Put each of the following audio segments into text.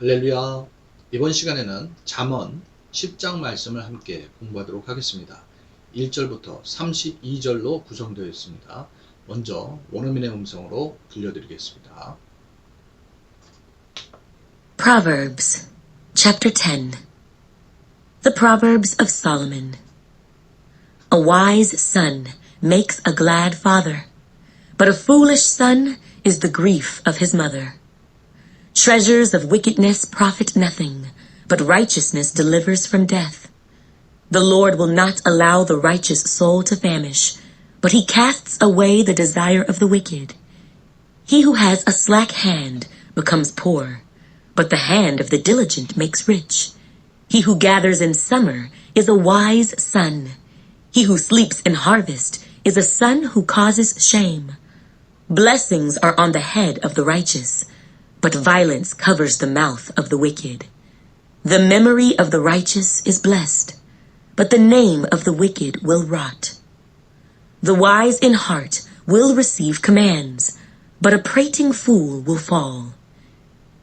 할렐루야. 이번 시간에는 잠언 10장 말씀을 함께 공부하도록 하겠습니다. 1절부터 32절로 구성되어 있습니다. 먼저 원어민의 음성으로 들려드리겠습니다. Proverbs, chapter 10. The Proverbs of Solomon. A wise son makes a glad father, but a foolish son is the grief of his mother. Treasures of wickedness profit nothing, but righteousness delivers from death. The Lord will not allow the righteous soul to famish, but he casts away the desire of the wicked. He who has a slack hand becomes poor, but the hand of the diligent makes rich. He who gathers in summer is a wise son. He who sleeps in harvest is a son who causes shame. Blessings are on the head of the righteous, but violence covers the mouth of the wicked. The memory of the righteous is blessed, but the name of the wicked will rot. The wise in heart will receive commands, but a prating fool will fall.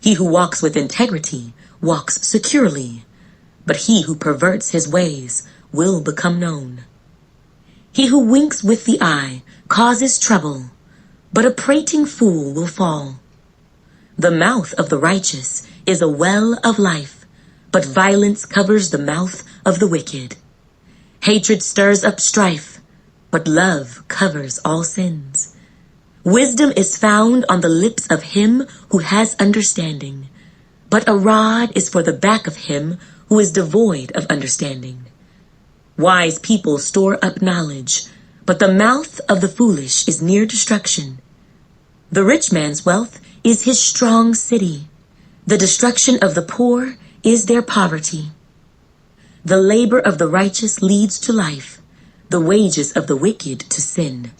He who walks with integrity walks securely, but he who perverts his ways will become known. He who winks with the eye causes trouble, but a prating fool will fall. The mouth of the righteous is a well of life, but violence covers the mouth of the wicked. Hatred stirs up strife, but love covers all sins. Wisdom is found on the lips of him who has understanding, but a rod is for the back of him who is devoid of understanding. Wise people store up knowledge, but the mouth of the foolish is near destruction. The rich man's wealth is his strong city. The destruction of the poor is their poverty. The labor of the righteous leads to life, the wages of the wicked to sin.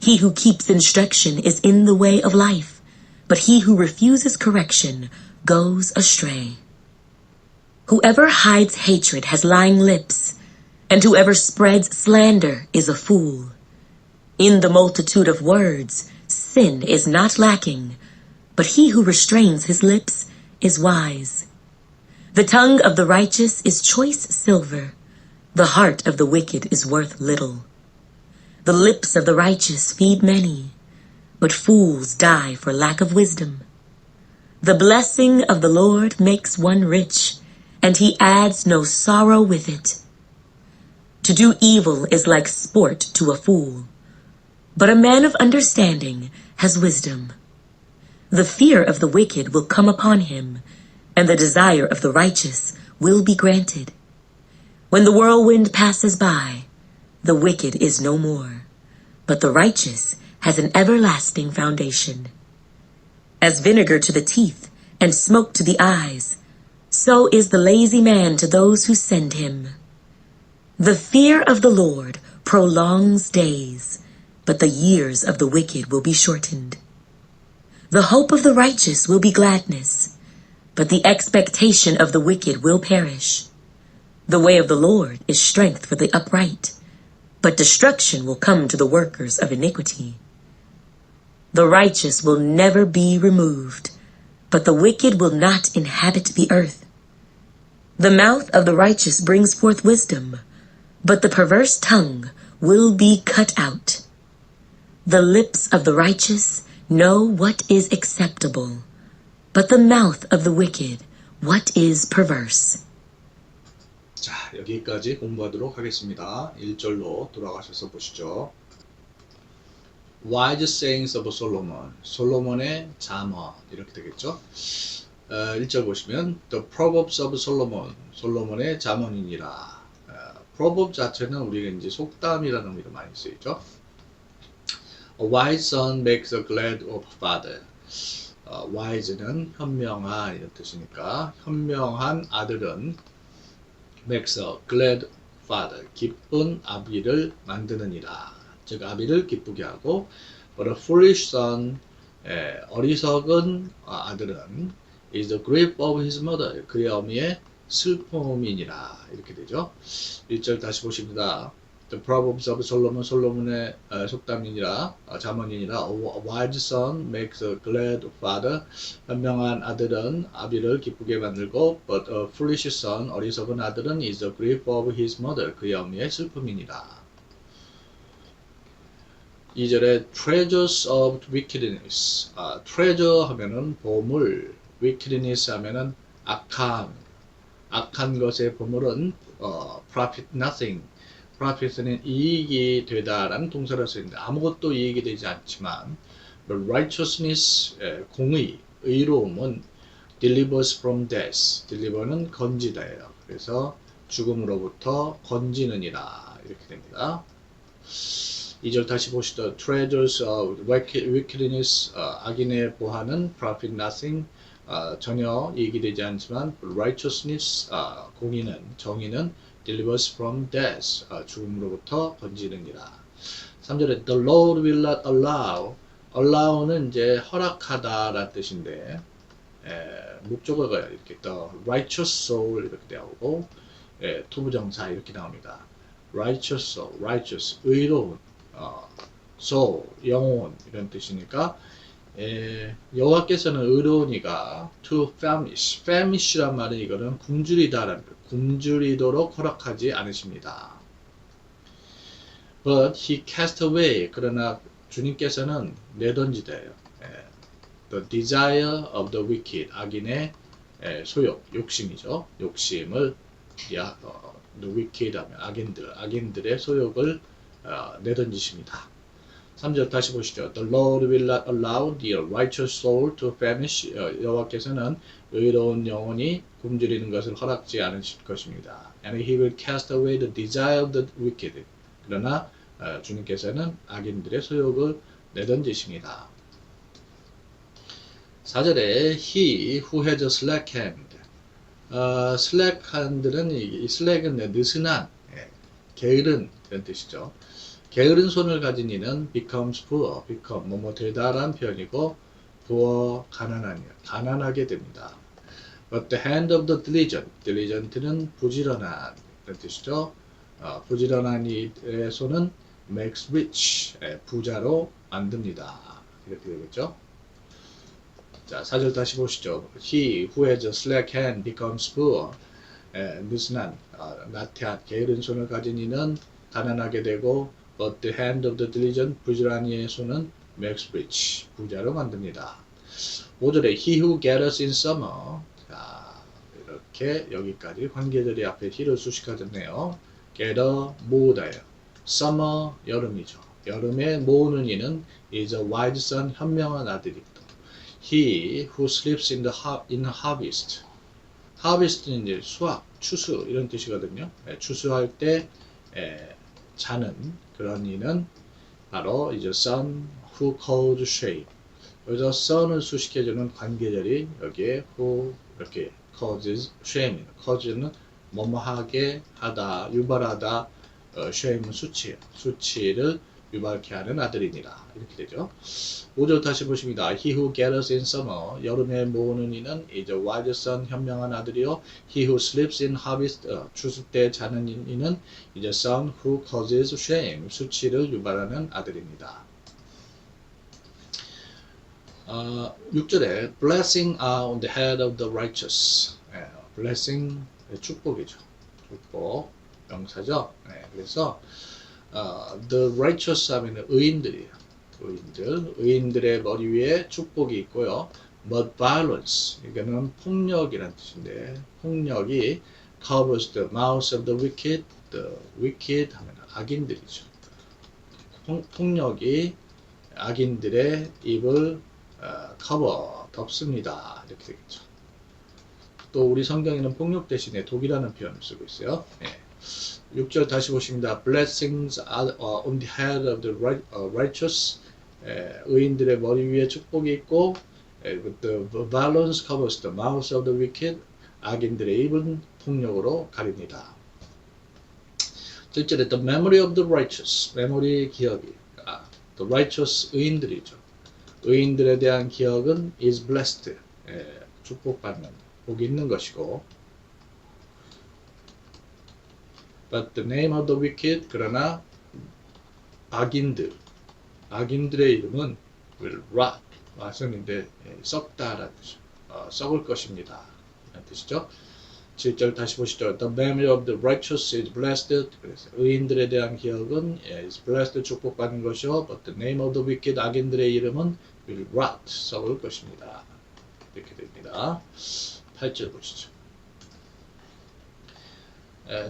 He who keeps instruction is in the way of life, but he who refuses correction goes astray. Whoever hides hatred has lying lips, and whoever spreads slander is a fool. In the multitude of words, sin is not lacking, but he who restrains his lips is wise. The tongue of the righteous is choice silver. The heart of the wicked is worth little. The lips of the righteous feed many, but fools die for lack of wisdom. The blessing of the Lord makes one rich, and he adds no sorrow with it. To do evil is like sport to a fool, but a man of understanding has wisdom. The fear of the wicked will come upon him, and the desire of the righteous will be granted. When the whirlwind passes by, the wicked is no more, but the righteous has an everlasting foundation. As vinegar to the teeth and smoke to the eyes, so is the lazy man to those who send him. The fear of the Lord prolongs days, but the years of the wicked will be shortened. The hope of the righteous will be gladness, but the expectation of the wicked will perish. The way of the Lord is strength for the upright, but destruction will come to the workers of iniquity. The righteous will never be removed, but the wicked will not inhabit the earth. The mouth of the righteous brings forth wisdom, but the perverse tongue will be cut out. The lips of the righteous know what is acceptable, but the mouth of the wicked what is perverse. 자, 여기까지 공부하도록 하겠습니다. 1절로 돌아가셔서 보시죠. Wise sayings of Solomon, 솔로몬의 잠언 이렇게 되겠죠. 1절 보시면 The Proverbs of Solomon, 솔로몬의 잠언이니라. Proverb 자체는 우리가 이제 속담이라는 의미로 많이 쓰이죠. A wise son makes a glad of father. wise는 현명한 이런 뜻이니까 현명한 아들은 makes a glad father. 기쁜 아비를 만드느니라. 즉 아비를 기쁘게 하고 but a foolish son 어리석은 아들은 is the grief of his mother. 그의 어미의 슬픔이니라. 이렇게 되죠. 1절 다시 보십니다. The Proverbs of Solomon, 솔로몬의 속담이니라, 잠언이니라. A wise son makes a glad father. 현명한 아들은 아비를 기쁘게 만들고, but a foolish son, 어리석은 아들은 is the grief of his mother. 그의 어미의 슬픔이니라. 2절에 treasures of wickedness. treasure 하면은 보물, wickedness 하면은 악한 것의 보물은 profit nothing. profit는 이익이 되다라는 동사를 쓰는데 아무것도 이익이 되지 않지만 righteousness, 공의, 의로움은 delivers from death. deliver는 건지다예요. 그래서 죽음으로부터 건지느니라 이렇게 됩니다. 2절 다시 보시죠. treasures of wickedness, 악인의 보화는 profit nothing, 전혀 이익이 되지 않지만 righteousness, 공의는, 정의는 delivers from death, 죽음으로부터 건지느니라. 3절에 the Lord will not allow, allow는 이제 허락하다라는 뜻인데 목적어가 이렇게 the righteous soul 이렇게 나오고 투부정사 이렇게 나옵니다. righteous soul, righteous, 의로운, soul, 영혼 이런 뜻이니까 여호와께서는 의로운 이가 to famish, famish란 말은 이거는 굶주리다라는 것, 굶주리도록 허락하지 않으십니다. But he cast away, 그러나 주님께서는 내던지대요. The desire of the wicked, 악인의 소욕, 욕심이죠. 욕심을 the wicked 하면 악인들의 소욕을 내던지십니다. 3절 다시 보시죠. The Lord will not allow the righteous soul to famish. 여호와께서는 의로운 영혼이 굶주리는 것을 허락지 않으실 것입니다. And he will cast away the desire of the wicked. 그러나 주님께서는 악인들의 소욕을 내던지십니다. 4절에 he who has a slack hand. slack hand는 이 slack은 느슨한, 게으른 이런 뜻이죠. 게으른 손을 가진 이는 becomes poor, become 뭐뭐 되다라는 표현이고 poor 가난하게 됩니다. But the hand of the diligent는 부지런한 이런 뜻이죠. 부지런한 이의 손은 makes rich, 부자로 만듭니다. 이렇게 되겠죠. 자, 4절 다시 보시죠. He who has a slack hand becomes poor. 느슨한, 나태한, 게으른 손을 가진 이는 가난하게 되고 But the hand of the diligent, 부지런한 이의 손은 makes rich, 부자로 만듭니다. 5절에 He who gathers in summer. 자, 이렇게 여기까지 관계절이 앞에 he를 수식하셨네요. gather, 모으다예요. summer, 여름이죠. 여름에 모으는 이는 is a wise son, 현명한 아들입니다. He who sleeps in harvest. harvest는 이제 수확, 추수 이런 뜻이거든요. 추수할 때 자는 그런 이는 바로 이제 son who causes shame. 여기서 son을 수식해주는 관계절이 여기에 who 이렇게 causes shame. cause는 뭐뭐하게 하다, 유발하다, shame은 수치예요. 수치를 유발케 하는 아들이니라. 이렇게 되죠. 5절 다시 보십니다. He who gathers in summer. 여름에 모으는 이는 is a wise son, 현명한 아들이요. He who sleeps in harvest. 추수 때 자는 이는 is a son who causes shame. 수치를 유발하는 아들입니다. 6절에 blessing are on the head of the righteous. blessing, 축복이죠. 축복, 명사죠. 그래서 the righteous 하면 의인들이에요. 의인들의 머리 위에 축복이 있고요. But violence, 이거는 폭력이라는 뜻인데 폭력이 covers the mouths of the wicked. The wicked 하면 악인들이죠. 폭력이 악인들의 입을 cover, 덮습니다. 이렇게 되겠죠. 또 우리 성경에는 폭력 대신에 독이라는 표현을 쓰고 있어요. 6절 다시 보십니다. Blessings are on the head of the righteous. 의인들의 머리 위에 축복이 있고 the violence covers the mouths of the wicked. 악인들의 입은 폭력으로 가립니다. 7절에 the memory of the righteous. memory 기억이 the righteous 의인들이죠. 의인들에 대한 기억은 is blessed. 축복받는 복이 있는 것이고 But the name of the wicked, 그러나 악인들의 이름은 will rot. rot은인데 썩다라는 뜻이죠. 썩을 것입니다. 이런 뜻이죠. 7절 다시 보시죠. The memory of the righteous is blessed. 그래서 의인들에 대한 기억은 is blessed, 축복받는 것이요. But the name of the wicked, 악인들의 이름은 will rot, 썩을 것입니다. 이렇게 됩니다. 8절 보시죠.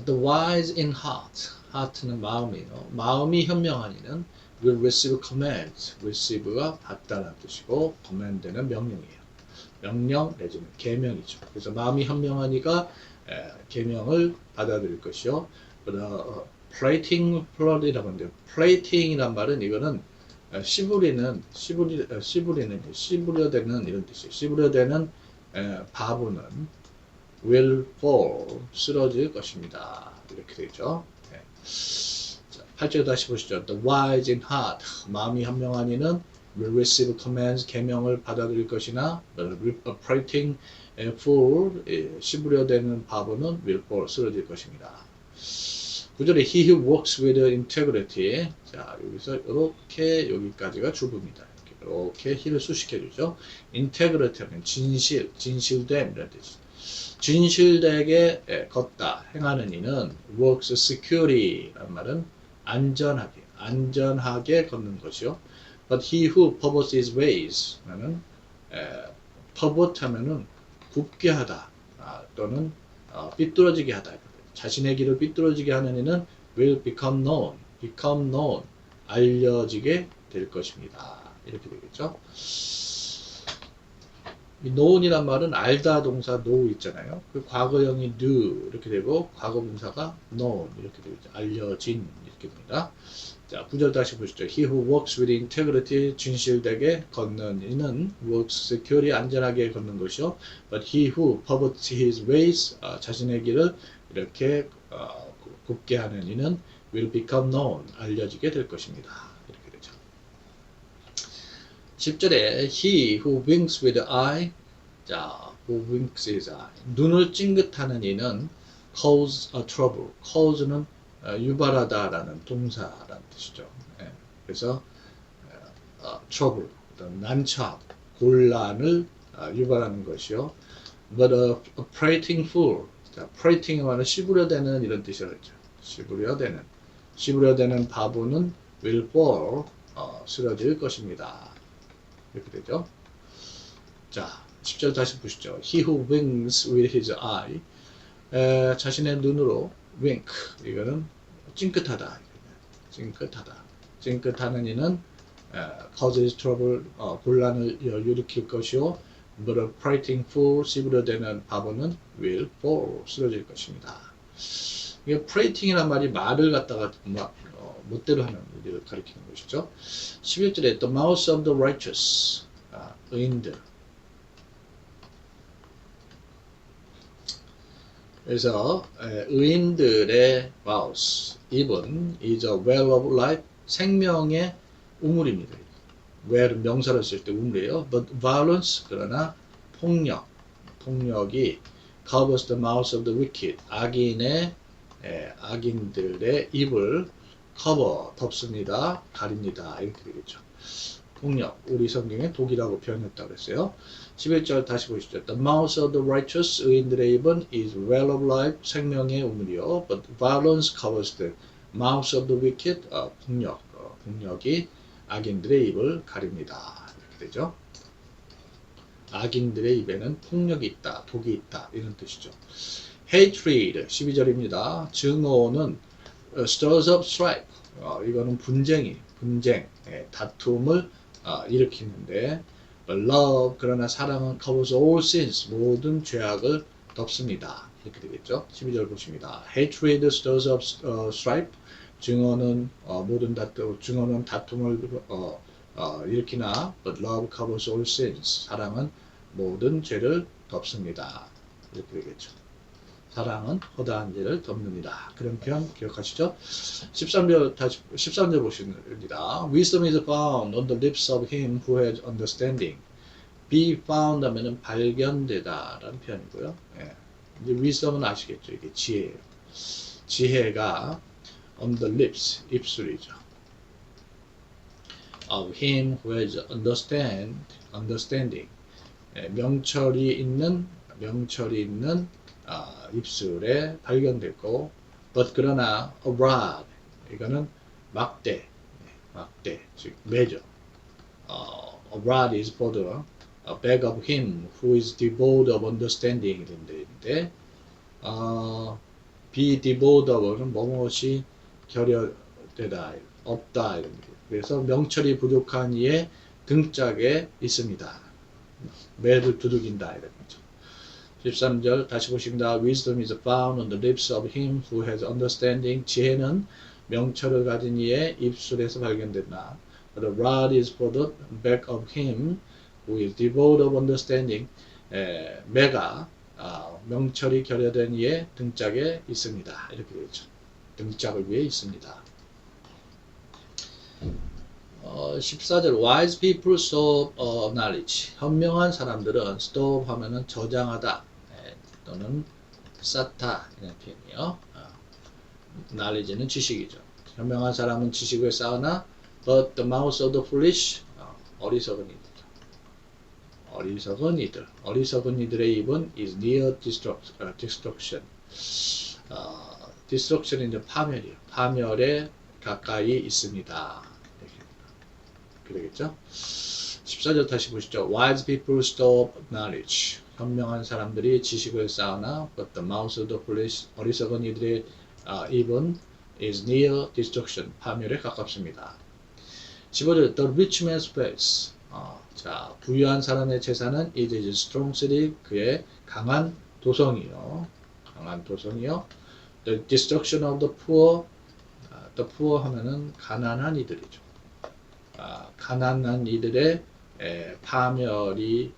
The wise in heart, heart는 마음이에요. 마음이 현명한 이는 will receive commands. receive가 받다라는 뜻이고 command는 명령이에요. 명령 내지는 계명이죠. 그래서 마음이 현명한 이가 계명을 받아들일 것이요. plating flood이라고 하는데 plating이란 말은 이거는 씨부려대는 이런 뜻이에요. 씨부려대는 바보는 will fall, 쓰러질 것입니다. 이렇게 되죠. 네. 자, 8절 다시 보시죠. The wise in heart, 마음이 현명한 이는 will receive commands, 계명을 받아들일 것이나 prating fool, 씨부려대는 바보는 will fall, 쓰러질 것입니다. 9절에 he who works with integrity, 자 여기서 이렇게 여기까지가 주부입니다. 이렇게 he를 수식해주죠. integrity 하면 진실됨 이런 뜻이죠. 진실되게 걷다, 행하는 이는 works securely 라는 말은 안전하게 걷는 것이요. But he who perverts his ways 라는 pervert 하면은 굽게 하다 또는 삐뚤어지게 하다. 자신의 길을 삐뚤어지게 하는 이는 will become known, 알려지게 될 것입니다. 이렇게 되겠죠. 이 known이란 말은 알다 동사 know 있잖아요. 그 과거형이 knew 이렇게 되고 과거 분사가 known 이렇게 되겠죠. 알려진 이렇게 됩니다. 자, 9절 다시 보시죠. He who walks with integrity, 진실되게 걷는 이는 works securely, 안전하게 걷는 것이요. But he who perverts his ways, 자신의 길을 이렇게 굽게 하는 이는 will become known, 알려지게 될 것입니다. 이렇게 되죠. 10절에 he who winks with the eye, 자, who winks his eye, 눈을 찡긋하는 이는 cause a trouble. cause는 유발하다라는 동사라는 뜻이죠. 예, 그래서 trouble, 난처, 곤란을 유발하는 것이요. But a prating fool, 자, prating이 말은 씨부려대는 이런 뜻이라고 했죠. 씨부려대는 바보는 will fall, 쓰러질 것입니다. 이렇게 되죠. 자, 10절 다시 보시죠. He who winks with his eye, 자신의 눈으로 wink, 이거는 찡긋하다. 찡긋하는 이는 causes trouble, 곤란을 일으킬 것이요. But a prating fool, 씨부려대는 바보는 will fall, 쓰러질 것입니다. 이게 prating이란 말이 말을 갖다가 멋대로 하는 일을 가리키는 것이죠. 11절에 the mouth of the righteous, 의인들. 그래서 의인들의 mouth, 입은 is a well of life, 생명의 우물입니다. well은 명사로 쓸 때 우물이에요. But violence, 그러나 폭력이 covers the mouth of the wicked, 악인들의 입을 cover, 덮습니다, 가립니다. 이렇게 되겠죠. 폭력, 우리 성경에 독이라고 표현했다고 했어요. 11절 다시 보시죠. The mouth of the righteous, 의인들의 입은 is well of life, 생명의 우물이요. But violence covers the mouth of the wicked, 폭력이 악인들의 입을 가립니다. 이렇게 되죠. 악인들의 입에는 폭력이 있다, 독이 있다, 이런 뜻이죠. hatred, 12절입니다. 증오는 stirs up strife, 이거는 분쟁, 다툼을 일으키는데, love, 그러나 사랑은 covers all sins, 모든 죄악을 덮습니다. 이렇게 되겠죠. 12절 보십니다. hatred stirs up strife, 증오는 다툼을 일으키나, but love covers all sins, 사랑은 모든 죄를 덮습니다. 이렇게 되겠죠. 사랑은 허다한 죄를 덮는다. 그런 표현 기억하시죠? 13절 보십니다. Wisdom is found on the lips of him who has understanding. Be found 하면은 발견되다 라는 표현이고요. 예. 이제 wisdom은 아시겠죠? 이게 지혜예요. 지혜가 on the lips, 입술이죠. of him who has understanding. 명철이 있는 입술에 발견됐고, but 그러나 a rod, 이거는 막대, 즉 매죠. A rod is for the back of him who is devoid of understanding. 이런데 be devoid of는 뭐뭇이 결여되다, 없다 이런 게. 그래서 명철이 부족한 이의 등짝에 있습니다. 매를 두들긴다 이런 거죠. 13절 다시 보십니다. Wisdom is found on the lips of him who has understanding. 지혜는 명철을 가진 이의 입술에서 발견된다. But the rod is for the back of him who is devoid of understanding. 매가 명철이 결여된 이의 등짝에 있습니다. 이렇게 되죠. 등짝을 위에 있습니다. 14절 Wise people store knowledge. 현명한 사람들은 store 하면은 저장하다 또는 쌓다 이런 표현이요. knowledge는 지식이죠. 현명한 사람은 지식을 쌓으나 but the mouth of the foolish 어리석은 이들의 입은 is near destruction. destruction은 파멸이요. 파멸에 가까이 있습니다. 그러겠죠? 14절 다시 보시죠. Wise people store knowledge. 현명한 사람들이 지식을 쌓으나 but the mouth of the foolish 어리석은 이들의 입은 is near destruction. 파멸에 가깝습니다. 15절 The rich man's wealth. 자, 부유한 사람의 재산은 is his strong city. 그의 강한 도성이요. The destruction of the poor. The poor 하면은 가난한 이들이죠. 가난한 이들의 파멸이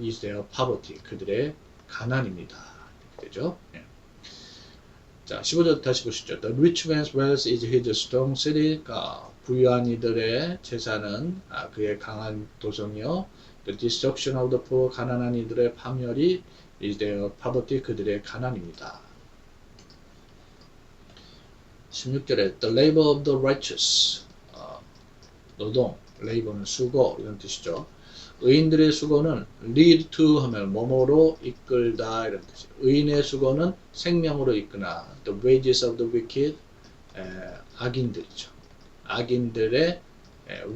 is their poverty. 그들의 가난입니다. 이렇게 되죠. 자, 15절 다시 보시죠. The rich man's wealth is his strong city. 부유한 이들의 재산은 그의 강한 도성이요. The destruction of the poor. 가난한 이들의 파멸이 is their poverty. 그들의 가난입니다. 16절에 The labor of the righteous. 노동, labor는 수고 이런 뜻이죠. 의인들의 수고는 lead to 하면 뭐뭐로 이끌다 이런 뜻이죠. 의인의 수고는 생명으로 이끄나 the wages of the wicked 악인들이죠. 악인들의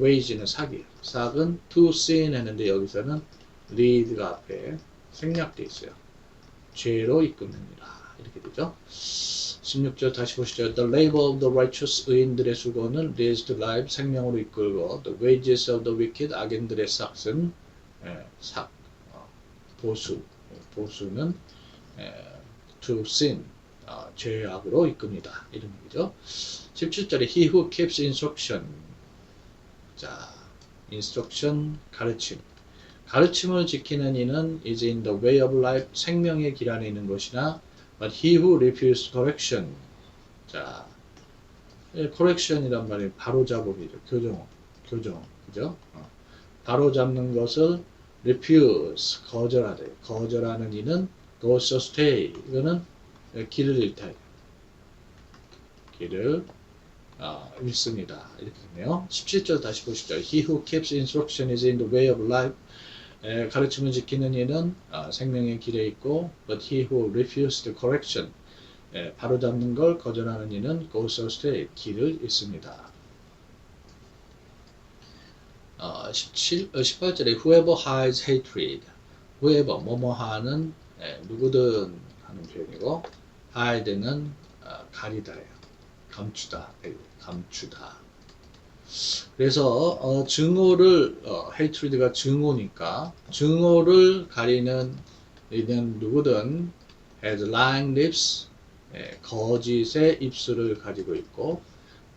wage는 삭이에요. 삭은 to sin 했는데 여기서는 lead가 앞에 생략되어 있어요. 죄로 이끄느니라 이렇게 되죠. 16절 다시 보시죠. The labor of the righteous 의인들의 수고는 leads to life 생명으로 이끌고 the wages of the wicked 악인들의 삭은 보수는 to sin 죄악으로 이끕니다. 이런 얘기죠. 17절에 He who keeps instruction. 자, instruction 가르침을 지키는 이는 is in the way of life 생명의 길 안에 있는 것이나 but he who refuses correction. 자, correction이란 말이 바로잡음이죠. 교정, 그죠? 바로잡는 것을 refuse, 거절하는 이는 goes astray. 이거는 길을 잃다. 길을 잃습니다. 이렇게 되네요. 17절 다시 보시죠. He who keeps instruction is in the way of life. 가르침을 지키는 이는 생명의 길에 있고 but he who refuses the correction 바로잡는 걸 거절하는 이는 goes astray 길을 잃습니다. 18절에 whoever hides hatred whoever 뭐뭐하는 누구든 하는 표현이고 hide는 가리다예요. 감추다. 그래서 증오를 hatred가 증오니까 증오를 가리는 이는 누구든 has lying lips 거짓의 입술을 가지고 있고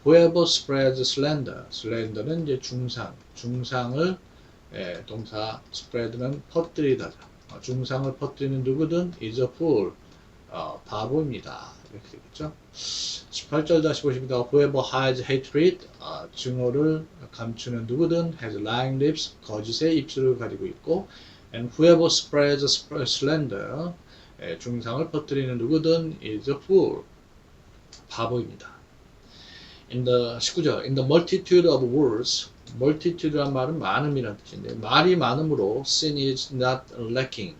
whoever spreads slander는 이제 중상을 동사 spread는 퍼뜨리다. 중상을 퍼뜨리는 누구든 is a fool 바보입니다. 이렇게 되겠죠. 18절 다시 보십니다. Whoever hides hatred, 증오를 감추는 누구든 has lying lips, 거짓의 입술을 가지고 있고 and whoever spreads slander, 중상을 퍼뜨리는 누구든 is a fool, 바보입니다. In the 19절, in the multitude of words, multitude란 말은 많음이란 뜻인데 말이 많음으로 sin is not lacking.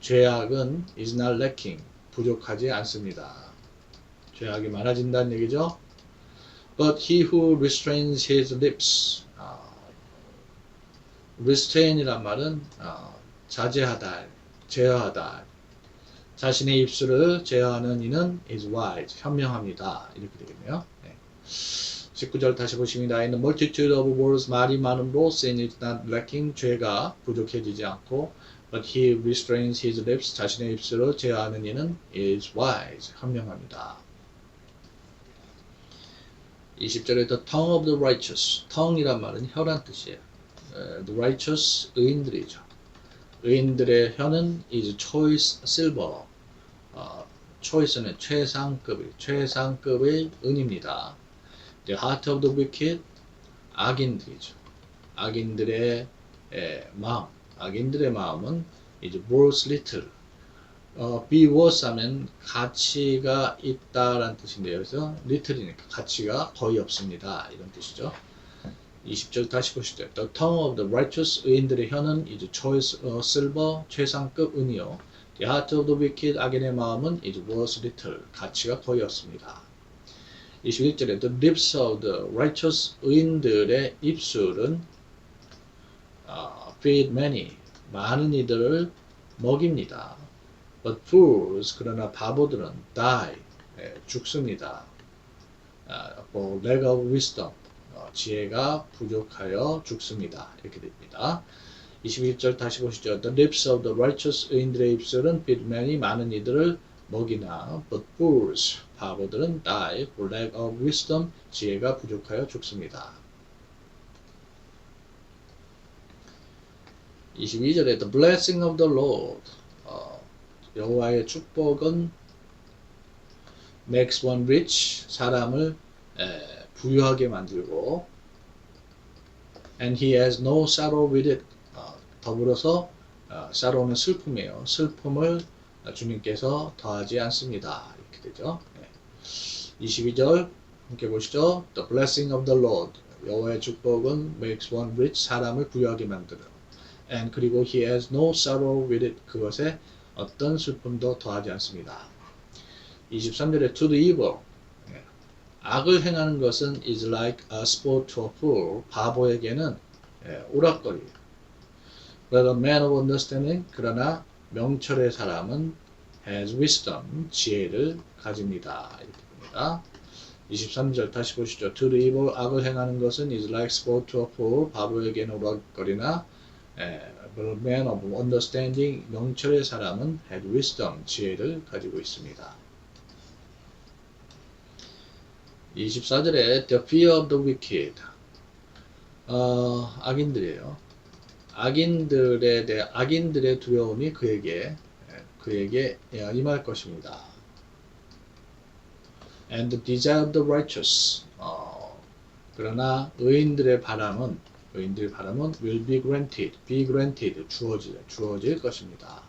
죄악은 is not lacking. 부족하지 않습니다. 죄악이 많아진다는 얘기죠. But he who restrains his lips. restrain이란 말은 자제하다, 제어하다. 자신의 입술을 제어하는 이는 is wise, 현명합니다. 이렇게 되겠네요. 네. 19절 다시 보십니다. In the multitude of words, 말이 많음으로 sin is not lacking, 죄가 부족해지지 않고 but he restrains his lips, 자신의 입술을 제어하는 이는 is wise, 현명합니다. 20절에 the tongue of the righteous, tongue이란 말은 혀란 뜻이에요. The righteous, 의인들이죠. 의인들의 혀는 is choice silver. choice는 최상급의 은입니다. The heart of the wicked, 악인들이죠. 악인들의 마음은 is worth little. be worth 하면 가치가 있다라는 뜻인데요. 그래서 little이니까 가치가 거의 없습니다. 이런 뜻이죠. 20절 다시 보시죠. The tongue of the righteous, 의인들의 혀는 is choice silver, 최상급 은이요. The heart of the wicked, 악인의 마음은 is worth little, 가치가 거의 없습니다. 21절에 the lips of the righteous, 의인들의 입술은 feed many, 많은 이들을 먹입니다. But fools, 그러나 바보들은 die, 죽습니다. For lack of wisdom, 지혜가 부족하여 죽습니다. 이렇게 됩니다. 21절 다시 보시죠. The lips of the righteous, 의인들의 입술은 feed many, 많은 이들을 먹이나 but fools, 바보들은 die for lack of wisdom, 지혜가 부족하여 죽습니다. 22절에 the blessing of the Lord, 여호와의 축복은 makes one rich, 사람을 부유하게 만들고 and he has no sorrow with it, 더불어서 sorrow는 슬픔이에요. 슬픔을 주님께서 더하지 않습니다. 이렇게 되죠. 22절 함께 보시죠. The blessing of the Lord, 여호와의 축복은 makes one rich, 사람을 부유하게 만들어 and 그리고 he has no sorrow with it, 그것에 어떤 슬픔도 더하지 않습니다. 23절에 to the evil, 악을 행하는 것은 is like a sport to a fool, 바보에게는 오락거리. But a man of understanding, 그러나 명철의 사람은 has wisdom, 지혜를 가집니다. 이렇게 봅니다. 23절 다시 보시죠. To the evil, 악을 행하는 것은 is like sport to a fool, 바보에게는 오락거리나 but a man of understanding, 명철의 사람은 has wisdom, 지혜를 가지고 있습니다. 24절에 the fear of the wicked, 악인들이에요. 악인들의 두려움이 그에게 임할 것입니다. And the desire of the righteous, 그러나 의인들의 바람은 will be granted, 주어질 것입니다.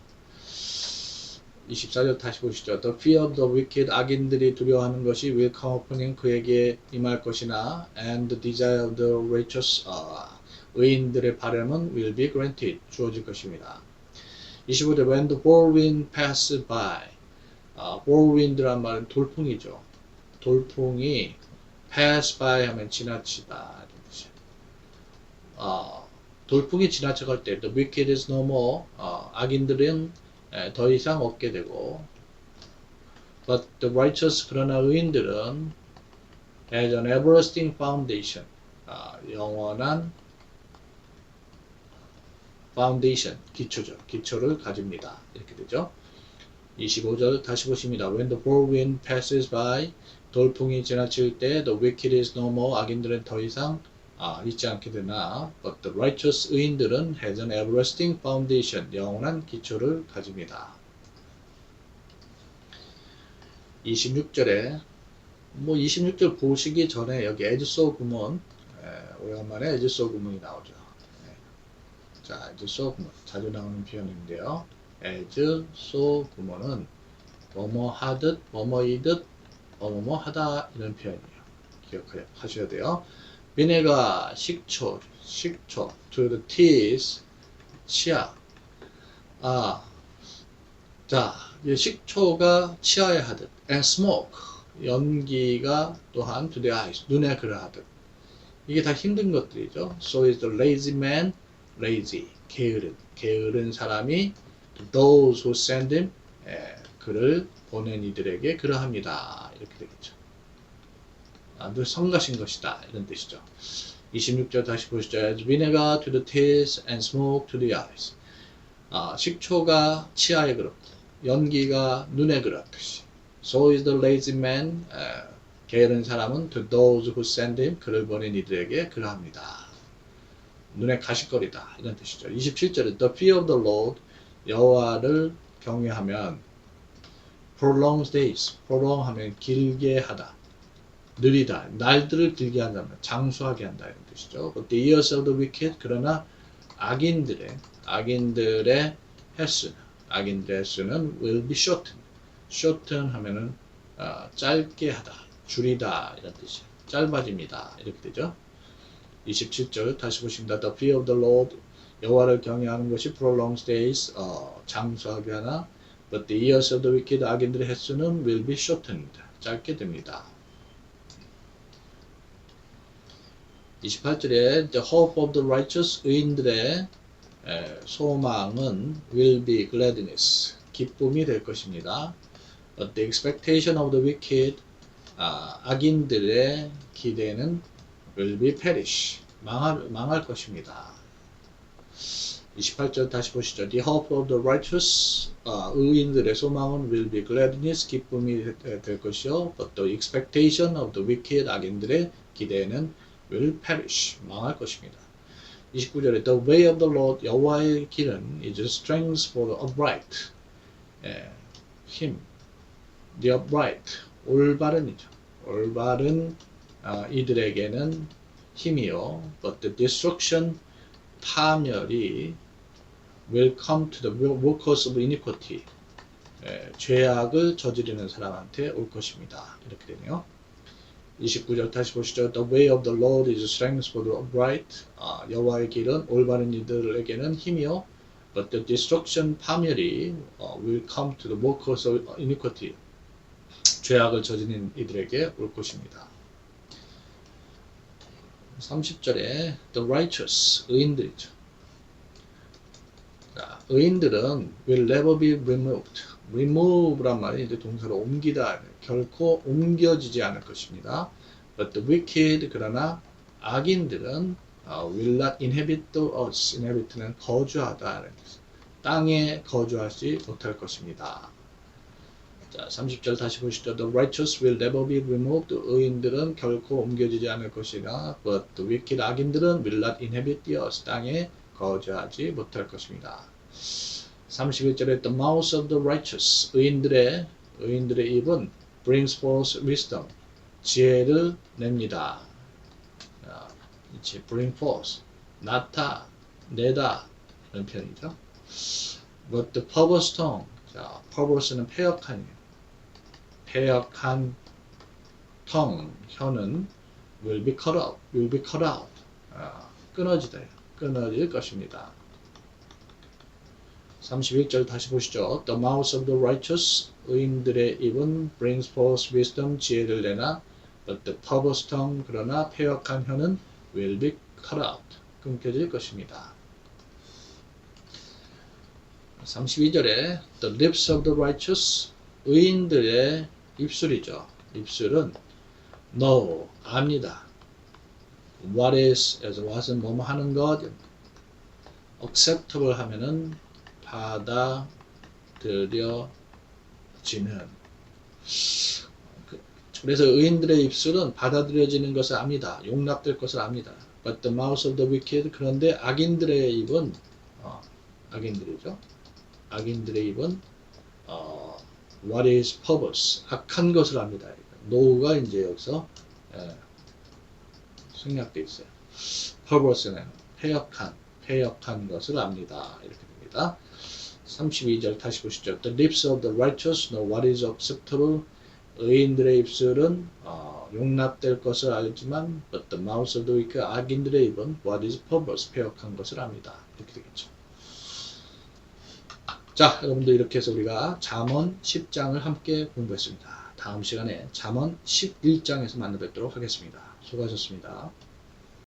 24절 다시 보시죠. The fear of the wicked, 악인들이 두려워하는 것이 will come upon him, 그에게 임할 것이나 and the desire of the righteous, 의인들의 바람은 will be granted, 주어질 것입니다. 25절 when the whirlwind passes by, whirlwind란 말은 돌풍이죠. 돌풍이 pass by 하면 지나치다. 돌풍이 지나쳐갈 때 the wicked is no more, 악인들은 더 이상 없게 되고 but the righteous, 그러나 의인들은 has an everlasting foundation, 영원한 foundation, 기초죠. 기초를 가집니다. 이렇게 되죠. 25절 다시 보십니다. When the whirlwind passes by, 돌풍이 지나칠 때 the wicked is no more, 악인들은 더 이상 있지 않게 되나 but the righteous, 의인들은 has an everlasting foundation, 영원한 기초를 가집니다. 26절에 26절 보시기 전에 여기 as so 구문, 오랜만에 as so 구문이 나오죠. 자, as so 구문 자주 나오는 표현인데요. as so 구문은 뭐뭐 하듯, 뭐뭐이듯, 뭐뭐 하다 이런 표현이에요. 기억하셔야 돼요. 비네가 식초 to the teeth 치아. 자, 이 식초가 치아에 하듯 and smoke 연기가 또한 to the eyes 눈에 그러하듯 이게 다 힘든 것들이죠. So is the lazy man lazy 게으른 사람이 those who send him 그를 보낸 이들에게 그러합니다. 이렇게 되겠죠. 늘 성가신 것이다 이런 뜻이죠. 26절 다시 보시죠. As vinegar to the teeth and smoke to the eyes. 식초가 치아에 그렇고 연기가 눈에 그렇듯이 So is the lazy man 게으른 사람은 to those who send him 그를 보낸 이들에게 그러합니다. 눈에 가시거리다 이런 뜻이죠. 27절에 The fear of the Lord 여호와를 경외하면 prolongs days prolong 하면 길게 하다 느리다 날들을 길게 한다면 장수하게 한다 이런 뜻이죠. But the years of the wicked 그러나 악인들의 횟수는 will be shortened. shorten 하면은 짧게 하다, 줄이다 이런 뜻이에요. 짧아집니다. 이렇게 되죠. 27절 다시 보십니다. The fear of the Lord 여호와를 경외하는 것이 prolongs days 장수하게 하나 but the years of the wicked 악인들의 횟수는 will be shortened. 짧게 됩니다. 28절에 the hope of the righteous 의인들의 소망은 will be gladness 기쁨이 될 것입니다. But the expectation of the wicked 악인들의 기대는 will be perish 망할 것입니다. 28절 다시 보시죠. The hope of the righteous 의인들의 소망은 will be gladness 기쁨이 될 것이요. But the expectation of the wicked 악인들의 기대는 will perish 망할 것입니다. 29절에 The way of the Lord 여호와의 길은 is strength for the upright 힘 the upright 올바른이죠. 올바른 이들에게는 힘이요. But the destruction 파멸이 will come to the workers of iniquity 죄악을 저지르는 사람한테 올 것입니다. 이렇게 되네요. 29절 다시 보시죠. The way of the Lord is strength for the upright. 여호와의 길은 올바른 이들에게는 힘이요. But the destruction 파멸이 will come to the workers of iniquity. 죄악을 저지르는 이들에게 올 것입니다. 30절에 the righteous 의인들이죠. 자, 의인들은 will never be removed. remove란 말이 이제 동사로 옮기다 결코 옮겨지지 않을 것입니다. But the wicked 그러나 악인들은 will not inhabit the earth. inhabit는 거주하다. 땅에 거주하지 못할 것입니다. 자, 30절 다시 보시죠. The righteous will never be removed. 의인들은 결코 옮겨지지 않을 것이나 but the wicked 악인들은 will not inhabit the earth. 땅에 거주하지 못할 것입니다. 31절에 the mouth of the righteous 의인들의 입은 brings forth wisdom 지혜를 냅니다. bring forth 나타내다 이런 표현이죠. But the perverse tongue 자, perverse는 패역한 tongue 혀는 will be cut out 끊어질 것입니다. 31절 다시 보시죠. The mouth of the righteous 의인들의 입은 brings forth wisdom 지혜를 내나 but the perverse tongue 그러나 패역한 혀는 will be cut out 끊겨질 것입니다. 32절에 the lips of the righteous 의인들의 입술이죠. 입술은 know 압니다. what is as what은 뭐뭐 하는 것 acceptable 하면은 받아들여지는 그래서 의인들의 입술은 받아들여지는 것을 압니다. 용납될 것을 압니다. But the mouth of the wicked 그런데 악인들의 입은 악인들이죠. 악인들의 입은 what is perverse 악한 것을 압니다. know가 이제 여기서 생략되어 있어요. perverse는 패역한 것을 압니다. 이렇게 됩니다. 32절 다시 보시죠. The lips of the righteous know what is acceptable 의인들의 입술은 용납될 것을 알지만 but the mouth of the wicked, 악인들의 입은 what is perverse, 패역한 것을 압니다. 이렇게 되겠죠. 자, 여러분들 이렇게 해서 우리가 잠언 10장을 함께 공부했습니다. 다음 시간에 잠언 11장에서 만나 뵙도록 하겠습니다. 수고하셨습니다.